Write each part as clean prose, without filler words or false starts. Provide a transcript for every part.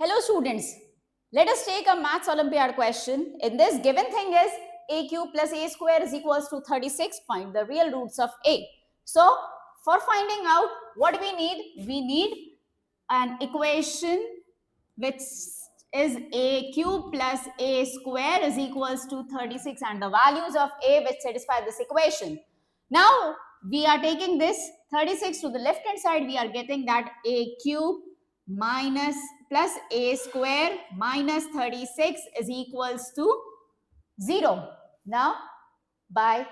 Hello students, let us take a Maths Olympiad question. In this given thing is a cube plus a square is equals to 36. Find the real roots of a. So for finding out what we need an equation which is a cube plus a square is equals to 36 and the values of a which satisfy this equation. Now we are taking this 36 to the left hand side, we are getting that a cube minus plus a square minus 36 is equals to 0. Now by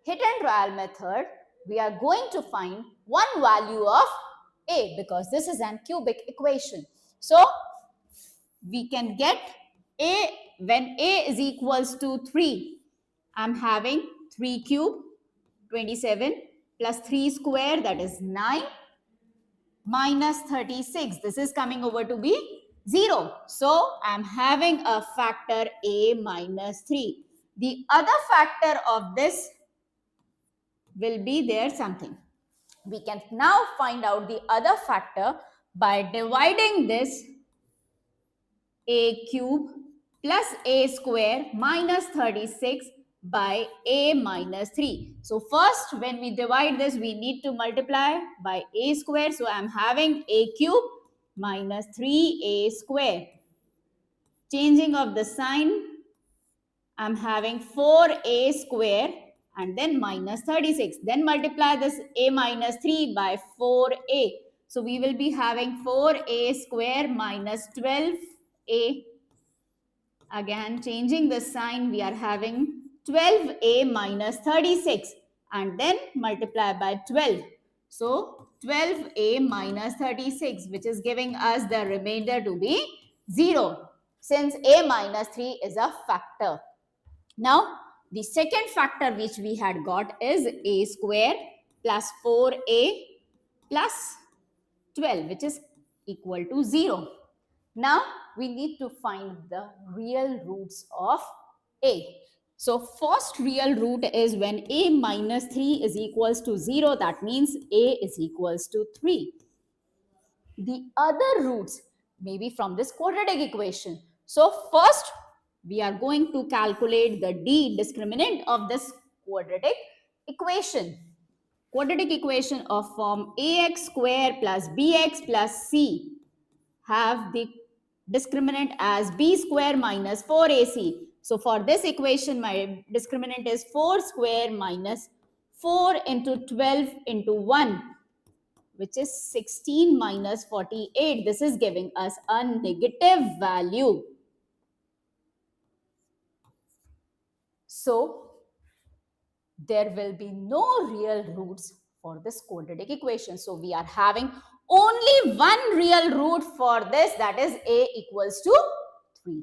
hit and trial method, we are going to find one value of a because this is an cubic equation. So we can get a when a is equals to 3. I'm having 3 cube 27 plus 3 square, that is 9 minus 36. This is coming over to be 0. So I'm having a factor a minus 3. The other factor of this will be there something. We can now find out the other factor by dividing this a cube plus a square minus 36 by a minus 3. So first when we divide this, we need to multiply by a square. So I am having a cube minus 3a square. Changing of the sign, I am having 4a square and then minus 36. Then multiply this a minus 3 by 4a. So we will be having 4a square minus 12a. Again changing the sign, we are having 12a minus 36 and then multiply by 12. So 12a minus 36, which is giving us the remainder to be 0 since a minus 3 is a factor. Now the second factor which we had got is a square plus 4a plus 12, which is equal to 0. Now we need to find the real roots of a. So first real root is when a minus 3 is equals to 0. That means a is equals to 3. The other roots may be from this quadratic equation. So first we are going to calculate the d discriminant of this quadratic equation. Quadratic equation of form ax square plus bx plus c have the discriminant as b square minus 4ac. So for this equation, my discriminant is 4 square minus 4 into 12 into 1, which is 16 minus 48. This is giving us a negative value. So there will be no real roots for this quadratic equation. So we are having only one real root for this, that is a equals to 3.